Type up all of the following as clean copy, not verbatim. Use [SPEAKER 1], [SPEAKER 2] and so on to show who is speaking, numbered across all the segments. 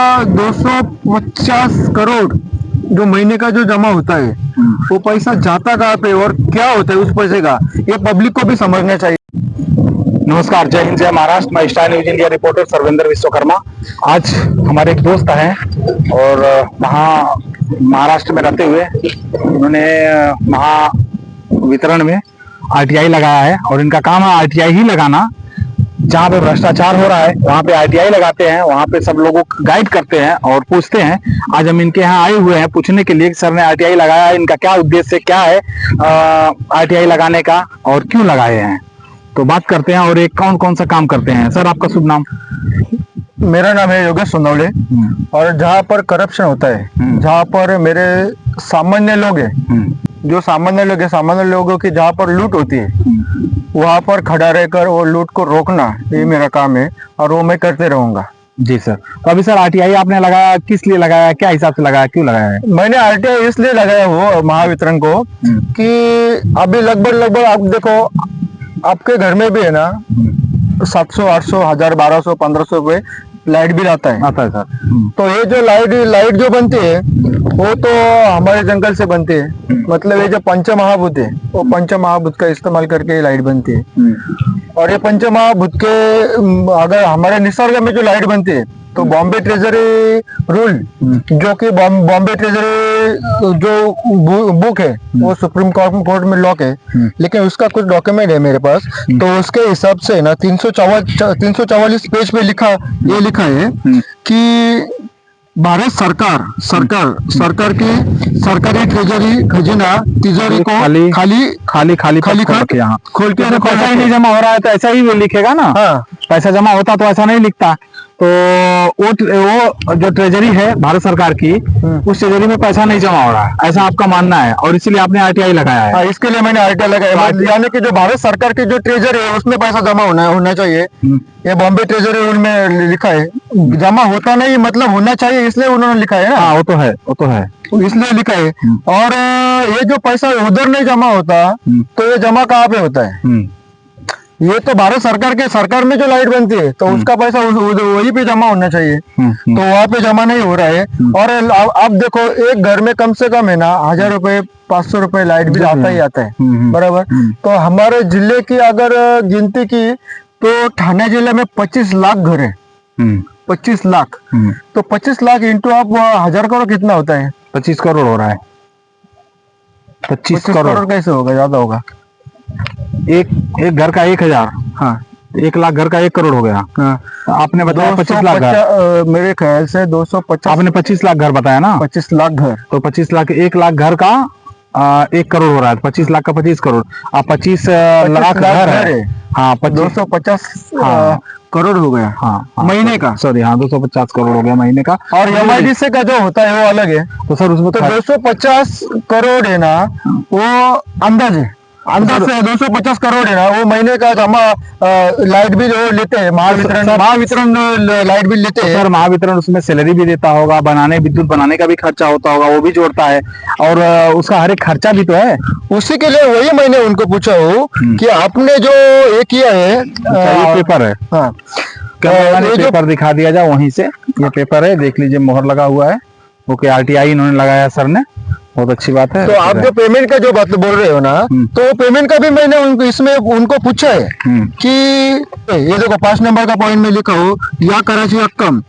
[SPEAKER 1] 250 करोड़ जो महीने का जो जमा होता है, वो पैसा जाता कहाँ पे और क्या होता है उस पैसे का, ये पब्लिक को भी समझना चाहिए।
[SPEAKER 2] नमस्कार, जय हिंद, जय महाराष्ट्र। मैं star news India reporter Sarvendra Vishwakarma. आज हमारे एक दोस्त हैं और वहाँ महाराष्ट्र में रहते हुए उन्होंने महावितरण में आरटीआई लगाया है और इनका काम है आरटीआई ही लगाना। जहाँ पे भ्रष्टाचार हो रहा है वहाँ पे आरटीआई लगाते हैं, वहाँ पे सब लोगों को गाइड करते हैं और पूछते हैं। आज हम इनके यहाँ आए हुए हैं पूछने के लिए कि सर ने आरटीआई लगाया है, इनका क्या उद्देश्य क्या है आरटीआई लगाने का और क्यों लगाए हैं, तो बात करते हैं। और एक कौन कौन सा काम करते हैं। सर आपका शुभ नाम?
[SPEAKER 1] मेरा नाम है योगेश सोनवड़े। और जहाँ पर करप्शन होता है, जहाँ पर मेरे सामान्य लोग हैं, जो सामान्य लोग हैं, सामान्य लोगों की जहाँ पर लूट होती है, वहाँ पर खड़ा रहकर वो लूट को रोकना, ये मेरा काम है और वो मैं करते रहूंगा।
[SPEAKER 2] जी सर। तो अभी सर आरटीआई आपने लगाया, किस लिए लगाया, क्या हिसाब से लगाया, क्यों लगाया है?
[SPEAKER 1] मैंने आरटीआई इसलिए लगाया हो महावितरण को कि अभी लगभग आप देखो, आपके घर में भी है ना 700, 800, 1000, 1200, 1500 रुपए लाइट बिल आता है
[SPEAKER 2] सर।
[SPEAKER 1] तो ये जो लाइट जो बनती है वो तो हमारे जंगल से बनती है। मतलब ये जो पंचमहाभूत है, वो पंचमहाभूत का इस्तेमाल करके लाइट बनती है। और ये पंचमहाभूत के अगर हमारे निसर्ग में जो लाइट बनती है तो बॉम्बे ट्रेजरी रूल, जो कि बॉम्बे ट्रेजरी जो बुक है वो सुप्रीम कोर्ट में लॉक है, लेकिन उसका कुछ डॉक्यूमेंट है मेरे पास। तो उसके हिसाब से ना 344 पेज पे लिखा है कि भारत सरकार की सरकारी ट्रेजरी खजाना तिजोरी को खाली खोल के
[SPEAKER 2] पैसा ही नहीं जमा हो रहा है तो ऐसा ही लिखेगा ना।
[SPEAKER 1] हाँ,
[SPEAKER 2] पैसा जमा होता तो ऐसा नहीं लिखता। तो वो जो ट्रेजरी है भारत सरकार की, उस ट्रेजरी में पैसा नहीं जमा हो रहा है, ऐसा आपका मानना है और इसीलिए आपने आरटीआई लगाया है।
[SPEAKER 1] इसके लिए मैंने आरटीआई लगाया, यानी कि जो भारत सरकार की जो ट्रेजरी है उसमें पैसा जमा होना चाहिए। ये बॉम्बे ट्रेजरी रूल में लिखा है, जमा होता नहीं मतलब होना चाहिए, इसलिए उन्होंने लिखा है ना।
[SPEAKER 2] हाँ, वो तो है
[SPEAKER 1] इसलिए लिखा है। और ये जो पैसा उधर नहीं जमा होता तो ये जमा कहाँ पे होता है? ये तो भारत सरकार में जो लाइट बनती है तो उसका पैसा वही पे जमा होना चाहिए, तो वहाँ पे जमा नहीं हो रहा है। और आप देखो, एक घर में कम से कम है ना 1000 रुपए, 500 रुपए लाइट बिल आता ही आता है, बराबर। तो हमारे जिले की अगर गिनती की तो ठाणे जिले में 25 लाख घर है। 25 लाख, तो 25 लाख इंटू आप 1000 करोड़ कितना होता है?
[SPEAKER 2] 25 करोड़ हो रहा है। 25 करोड़
[SPEAKER 1] कैसे होगा? ज्यादा होगा।
[SPEAKER 2] एक घर का 1000।
[SPEAKER 1] हाँ,
[SPEAKER 2] 1 लाख घर का 1 करोड़ हो गया।
[SPEAKER 1] हाँ,
[SPEAKER 2] आपने बताया 25 लाख घर।
[SPEAKER 1] मेरे ख्याल से 250।
[SPEAKER 2] आपने 25 लाख घर बताया ना?
[SPEAKER 1] 25 लाख घर,
[SPEAKER 2] तो 25 लाख, 1 लाख घर का 1 करोड़ हो रहा है। 25 लाख का 25 करोड़, आप 25 लाख घर है। हाँ,
[SPEAKER 1] 250 करोड़ हो गया।
[SPEAKER 2] हाँ,
[SPEAKER 1] महीने का,
[SPEAKER 2] सॉरी, हाँ 250 करोड़ हो गया महीने का।
[SPEAKER 1] और एमआईडीसी का जो होता है वो अलग है।
[SPEAKER 2] तो सर उसमें
[SPEAKER 1] तो 250 करोड़ है ना, वो अंदाज है, अंदाज से 250 करोड़ है ना, वो महीने का जमा लाइट बिल लेते हैं महावितरण लाइट बिल लेते हैं।
[SPEAKER 2] सर महावितरण उसमें सैलरी भी देता होगा, विद्युत बनाने का भी खर्चा होता होगा, वो भी जोड़ता है और उसका हर एक खर्चा भी तो है।
[SPEAKER 1] उसी के लिए वही मैंने उनको पूछा हो कि आपने जो ये किया है,
[SPEAKER 2] ये पेपर है।
[SPEAKER 1] हाँ,
[SPEAKER 2] ये पेपर दिखा दिया जाए वहीं से, ये पेपर है, देख लीजिए, मोहर लगा हुआ है। ओके, आरटीआई इन्होंने लगाया सर ने, बहुत अच्छी बात है।
[SPEAKER 1] तो आप जो पेमेंट का जो बात बोल रहे हो ना, तो पेमेंट का भी मैंने उनको पूछा है कि ये देखो 5 नंबर का पॉइंट में लिखा हो, या कराची रक्कम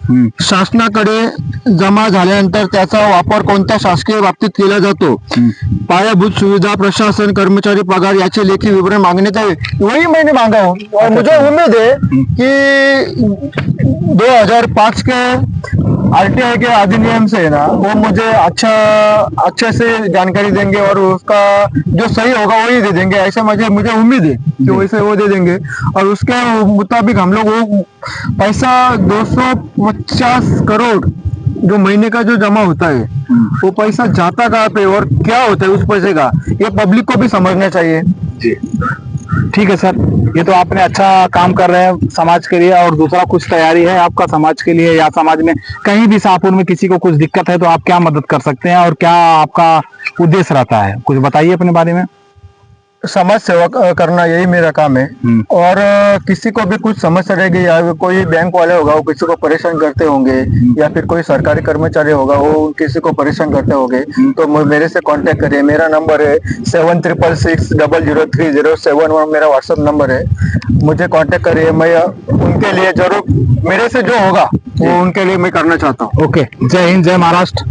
[SPEAKER 1] शासनाकडे जमा झाल्यानंतर त्याचा वापर कोणत्या शासकीय बाबतीत केला जातो, पायाभूत सुविधा, प्रशासन, कर्मचारी पगार याचे लेखी विवरण मांगण्यात यावे। वही मैंने मांगा हूँ और मुझे उम्मीद है कि 2005 के आरटीआई के अधिनियम से ना वो मुझे अच्छे से जानकारी देंगे और उसका जो सही होगा वही दे देंगे, ऐसा मुझे उम्मीद है कि वैसे वो दे देंगे। और उसके मुताबिक हम लोग वो पैसा 250 करोड़ जो महीने का जो जमा होता है, वो पैसा जाता कहाँ पे और क्या होता है उस पैसे का, ये पब्लिक को भी समझना चाहिए।
[SPEAKER 2] जी ठीक है सर, ये तो आपने अच्छा काम कर रहे हैं समाज के लिए। और दूसरा कुछ तैयारी है आपका समाज के लिए, या समाज में कहीं भी शाहपुर में किसी को कुछ दिक्कत है तो आप क्या मदद कर सकते हैं और क्या आपका उद्देश्य रहता है, कुछ बताइए अपने बारे में।
[SPEAKER 1] समाज सेवा करना यही मेरा काम है। और किसी को भी कुछ समस्या रहेगी या कोई बैंक वाले होगा वो किसी को परेशान करते होंगे या फिर कोई सरकारी कर्मचारी होगा वो किसी को परेशान करते होंगे तो मेरे से कांटेक्ट करिए। मेरा नंबर है 7666003071 मेरा व्हाट्सएप नंबर है। मुझे कांटेक्ट करिए, मैं उनके लिए जरूर मेरे से जो होगा वो उनके लिए मैं करना चाहता हूँ।
[SPEAKER 2] ओके, जय हिंद, जय महाराष्ट्र।